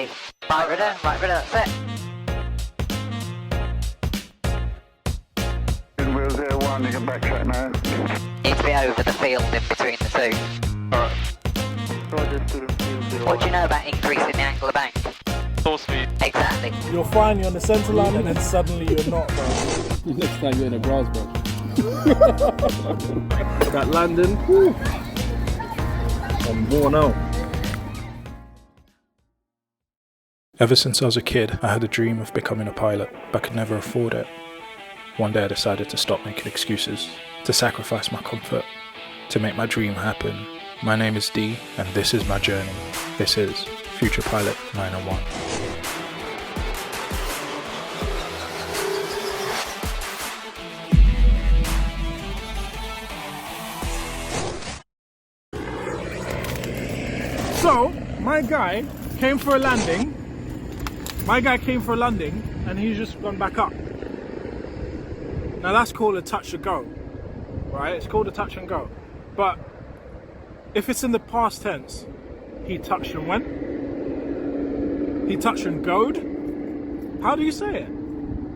Hey, right rudder, that's it. Wheel 01, you can backtrack now. Need to be over the field in between the two. Alright. Roger, student wheel 01. What do you know about increasing the angle of bank? Force speed. Exactly. You're fine, you're on the centre line, and then suddenly you're not, bro. Next time you're in a grass, bro. That landing, whew. I'm worn out. Ever since I was a kid, I had a dream of becoming a pilot, but could never afford it. One day I decided to stop making excuses, to sacrifice my comfort, to make my dream happen. My name is D, and this is my journey. This is Future Pilot 901. So, my guy came for a landing. And he's just gone back up. Now that's called a touch and go, right? It's called a touch and go. But if it's in the past tense, he touched and went. He touched and goed. How do you say it?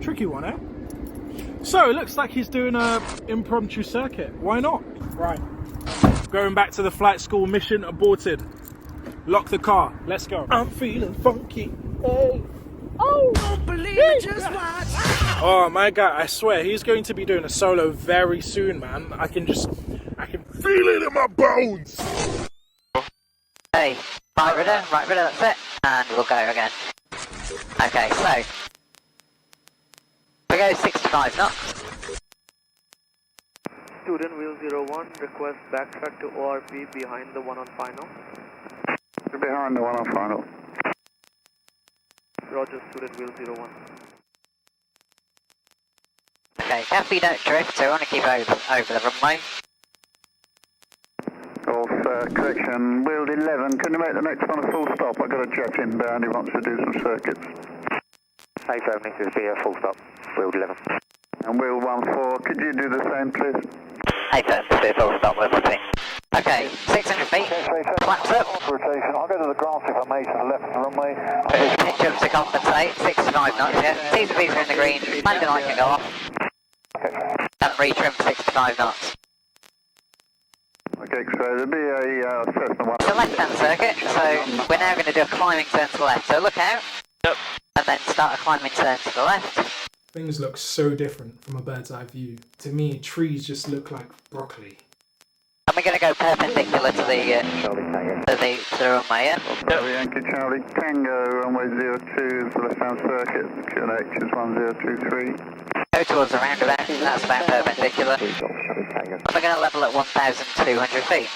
Tricky one, eh? So it looks like he's doing a impromptu circuit. Why not? Right. Going back to the flight school, mission aborted. Lock the car. Let's go. I'm feeling funky. Hey. Oh, don't believe it, just watch. Oh my god, I swear he's going to be doing a solo very soon, man. I can feel it in my bones. Hey, right rudder, that's it. And we'll go again. Okay, so we go 65 knots. Student wheel 01, request backtrack to ORP behind the one on final. You're behind the one on final. Roger, student wheel 01. Okay, carefully don't drift, so we want to keep over the runway. Correction, wheel 11, can you make the next one a full stop? I've got a jack inbound, he wants to do some circuits. A7 needs to be a full stop, wheel 11. And wheel 14, could you do the same, please? Hey, first, do a full stop with me. Okay, 600 feet, flaps up. Rotation, I'll go to the grass if I may, to the left of the runway. Pitch up to compensate, 65 knots, yeah. T's and B's are in the green, landing light can go off. And retrim 65 knots. Okay, so there'll be a Cessna one. It's a left-hand circuit, so we're now going to do a climbing turn to the left. So look out, Yep. and then start a climbing turn to the left. Things look so different from a bird's eye view. To me, trees just look like broccoli. And we're going to go perpendicular to the runway, yeah? Charlie Yankee Charlie Tango, runway 02 is the left-hand circuit, QNH is 1023. Go towards the roundabout, that's about perpendicular. We're going to level at 1,200 feet.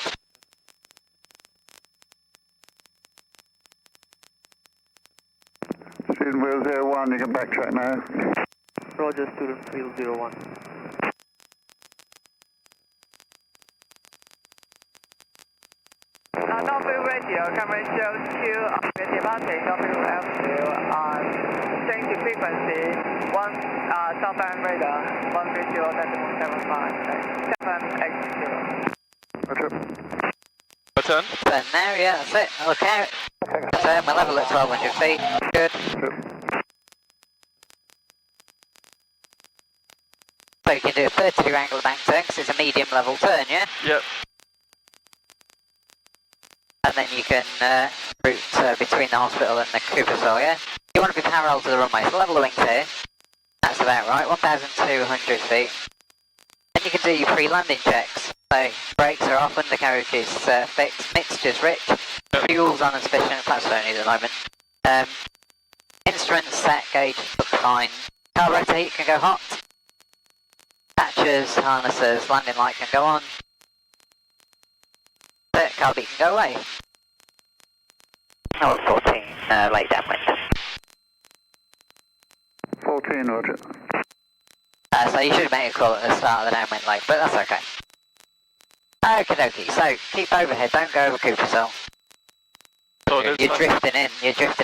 Student wheel 01, you can backtrack now. Roger, student wheel 01. North Weald Radio, camera shows to the departing North Weald Airfield on change frequency, southbound radar, 130.75, 780. Roger. Return. Turn now, yeah, that's it, look out. Turn, we're level at 1,200 feet, good. So you can do a 30 angle bank turn, because it's a medium level turn, yeah? Yep. And then you can route between the hospital and the Coopersville, yeah? You want to be parallel to the runway, so level the wings here. That's about right, 1,200 feet. Then you can do your pre-landing checks. So, brakes are off, undercarriage is fixed, mixture's rich, fuel's on and sufficient, flaps don't need at the moment. Instruments set, gauge looks fine. Carburetor heat can go hot. Patches, harnesses, landing light can go on. Car beat can go away. Oh, 14, late downwind. 14, Roger. So you should have made a call at the start of the downwind lane, but that's okay. Okie dokie, so keep overhead, don't go over Coopersville. So You're drifting in,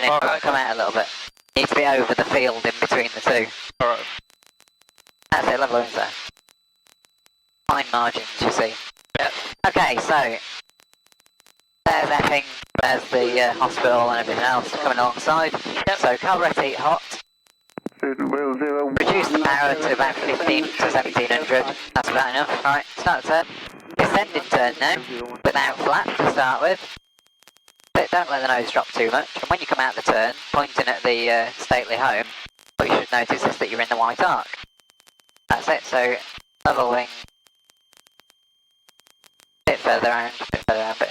Alright. come out a little bit. You need to be over the field in between the two. Alright. That's it, level wings there. Fine margins, you see. Yep. Okay, so there's effing There's the hospital and everything else coming alongside. So carburetor hot. Student wheel 0. Reduce the power to about 15 to 1700. That's about enough. Right, start the turn. Descending turn now, without flap to start with. But don't let the nose drop too much. And when you come out the turn, pointing at the stately home, what you should notice is that you're in the white arc. That's it, so level wing. Bit further around, but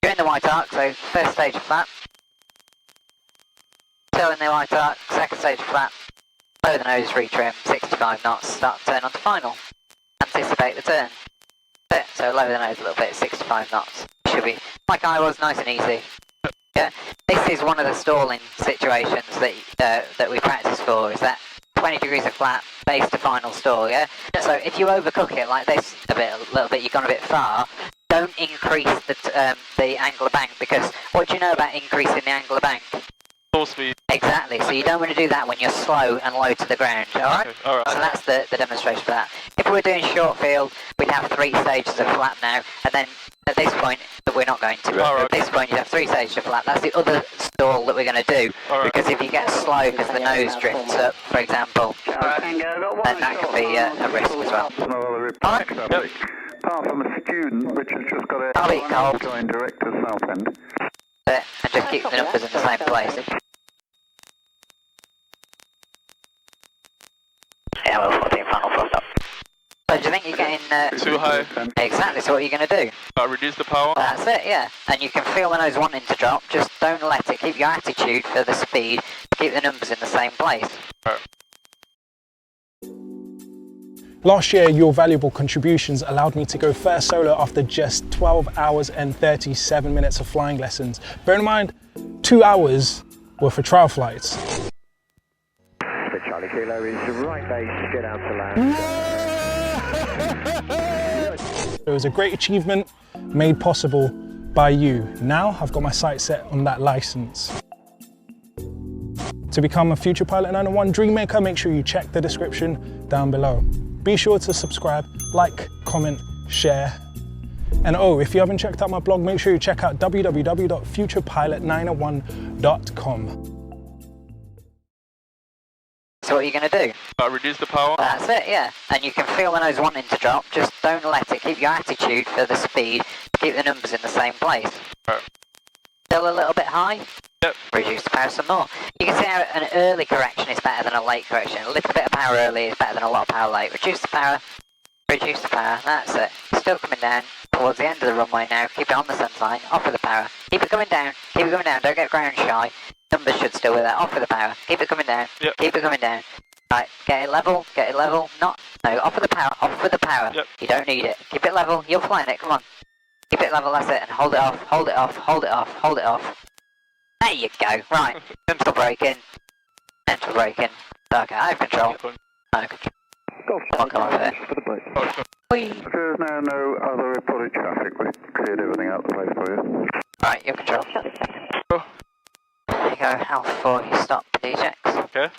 you're in the white arc, so first stage of flap. Still in the white arc, second stage of flap. Lower the nose, retrim, 65 knots, start the turn onto final. Anticipate the turn. So lower the nose a little bit, 65 knots. Should be, like I was, nice and easy. Yeah, this is one of the stalling situations that we practice for, is that 20 degrees of flap, base to final stall, yeah? So if you overcook it like this a little bit, you've gone a bit far, don't increase the angle of bank, because what do you know about increasing the angle of bank? Full speed. Exactly, so you don't want to do that when you're slow and low to the ground, alright? Okay, alright. So that's the demonstration for that. If we were doing short field, we'd have 3 stages of flap now, and then at this point, that we're not going to. Alright. At this point, you'd have 3 stages of flap. That's the other stall that we're going to do. Alright. Because if you get slow because the nose drifts up, for example, then that could be a risk as well. Alright. Apart from a student which has just got I'll be cold. going direct to South End. And just keep the numbers in the same place. Yeah, well, 14 final full stop. So do you think you're getting... Too high. Exactly, so what are you going to do? Reduce the power. That's it, yeah. And you can feel the nose wanting to drop, just don't let it. Keep your attitude for the speed, keep the numbers in the same place. Right. Last year, your valuable contributions allowed me to go first solo after just 12 hours and 37 minutes of flying lessons. Bear in mind, 2 hours were for trial flights. The Charlie Kilo is right base, get out to land. It was a great achievement made possible by you. Now I've got my sights set on that license. To become a future Pilot 901 Dreammaker, make sure you check the description down below. Be sure to subscribe, like, comment, share. And oh, if you haven't checked out my blog, make sure you check out www.futurepilot901.com. So what are you going to do? Reduce the power. That's it, yeah. And you can feel the nose wanting to drop, just don't let it. Keep your attitude for the speed, keep the numbers in the same place. Right. Still a little bit high? Yep. Reduce the power some more. You can see how an early correction is better than a late correction. A little bit of power early is better than a lot of power late. Reduce the power, that's it. Still coming down towards the end of the runway now. Keep it on the center line, off with the power. Keep it coming down, don't get ground shy. Numbers should still be there, off with the power. Keep it coming down, Yep. Keep it coming down. Right, get it level, off with the power. Yep. You don't need it. Keep it level, you're flying it, come on. Keep it level, that's it, and hold it off. There you go, right. Mental braking. Okay, I have control. Come on there. Whee. There's now no other reported traffic. We've cleared everything out of the place for you. Right, your control. Oh. There you go, Alpha 4, you stop ejects. Okay.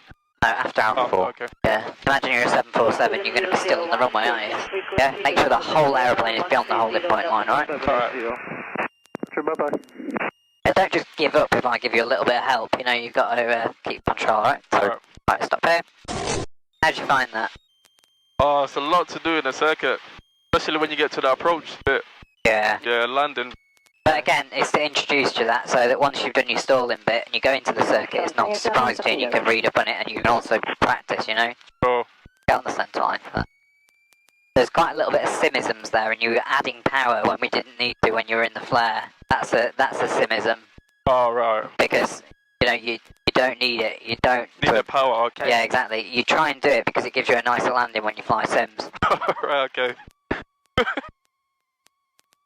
No, after Alpha 4. Okay. Yeah. Imagine you're a 747, you're going to be still on the runway, aren't you? Yeah, make sure the whole aeroplane is beyond the holding point line, alright? Alright. Bye-bye. Don't just give up if I give you a little bit of help, you know, you've got to keep control, alright? So, Alright. right, stop here. How'd you find that? Oh, it's a lot to do in the circuit. Especially when you get to the approach bit. Yeah. Yeah, landing. But again, it's to introduce you to that, so that once you've done your stalling bit and you go into the circuit, it's not a surprise to you, and you can read up on it, and you can also practice, you know? Oh. Get on the centre line for that. There's quite a little bit of Simisms there, and you were adding power when we didn't need to when you were in the flare. That's a Simism. Oh, right. Because, you know, you don't need it. You don't... Need the power, okay. Yeah, exactly. You try and do it because it gives you a nicer landing when you fly Sims. Right, okay.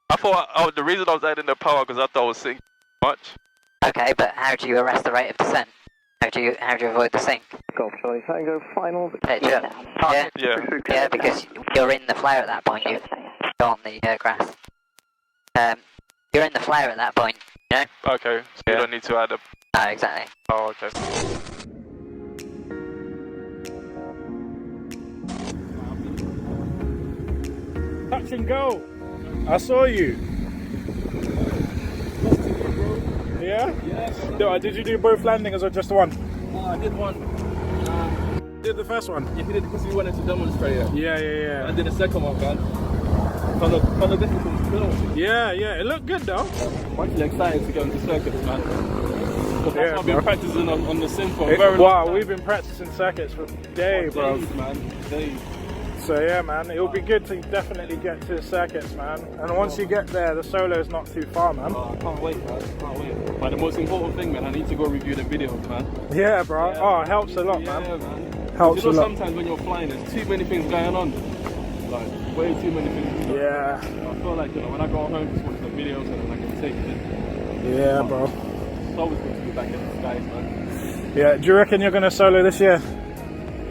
I thought, the reason I was adding the power because I thought I was sinking much. Okay, but how do you arrest the rate of descent? How do you avoid the sink? Golf Charlie Tango, final. Yeah, Yeah. because you're in the flare at that point. You're on the grass. You're in the flare at that point, you know? Okay, so you don't need to add a... No, exactly. Oh, okay. Touch and go. I saw you. Did you do both landings or just one? I did one. Did the first one? Yeah, we did because we wanted to demonstrate it. Yeah. I did the second one, man. Kind of difficult to film. Yeah, it looked good though. I'm actually excited to go into circuits, man. Because that's what I've been practicing on the sim for a very long Wow, time. we've been practicing circuits for days, bro. Days, man. Days. So yeah, man, it'll be good to definitely get to the circuits, man. And once you get there, the solo is not too far, man. Oh, I can't wait, man. Can't wait. But the most important thing, man, I need to go review the videos, man. Yeah, bro. Yeah, oh, it helps a lot, man. Yeah, man. Helps you know, a lot. sometimes when you're flying, there's too many things going on. Like, way too many things. Yeah. I feel like, you know, when I go home, just watch the videos and then I can take it. Yeah, bro. It's always good to be back in the skies, man. Yeah, do you reckon you're going to solo this year?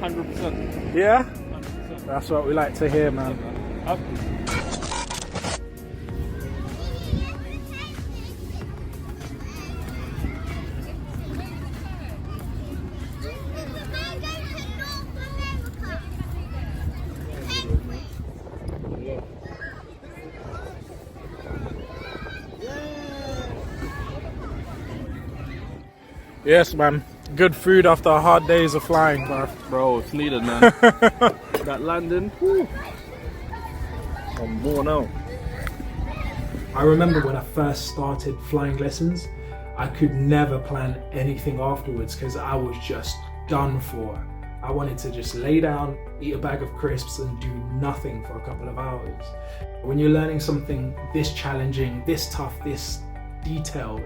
100%. Yeah? 100%. That's what we like to hear, man. Yes, man. Good food after hard days of flying, bro. Bro, it's needed, man. That landing, whew. I'm worn out. I remember when I first started flying lessons, I could never plan anything afterwards because I was just done for. I wanted to just lay down, eat a bag of crisps and do nothing for a couple of hours. When you're learning something this challenging, this tough, this detailed,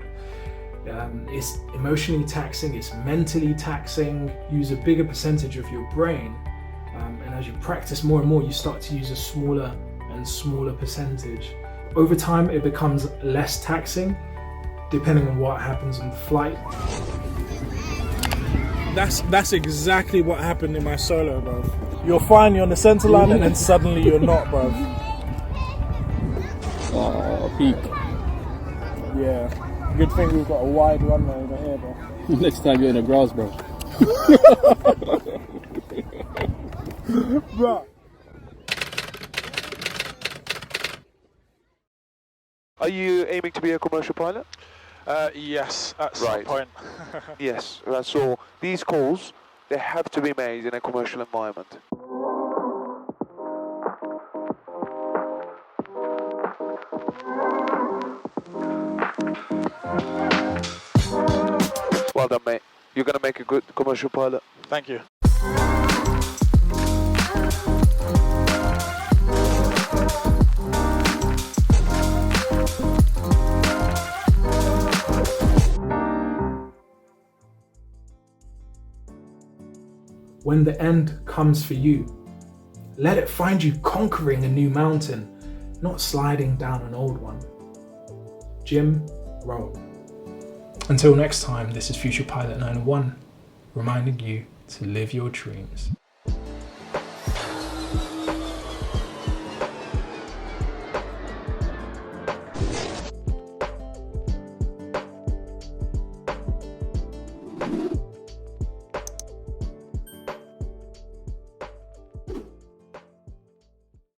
it's emotionally taxing, it's mentally taxing, use a bigger percentage of your brain, and as you practice more and more, you start to use a smaller and smaller percentage. Over time, it becomes less taxing, depending on what happens on the flight. That's exactly what happened in my solo, bro. You're fine, you're on the center line, and then suddenly you're not, bro. Oh, peak. Yeah. Good thing we've got a wide runway over here, bro. Next time you're in the grass, bro. Bro. Are you aiming to be a commercial pilot? Yes, at some point. Yes, so these calls, they have to be made in a commercial environment. Well done, mate. You're going to make a good commercial pilot. Thank you. When the end comes for you, let it find you conquering a new mountain, not sliding down an old one. Jim Roll. Until next time, this is Future Pilot 901, reminding you to live your dreams.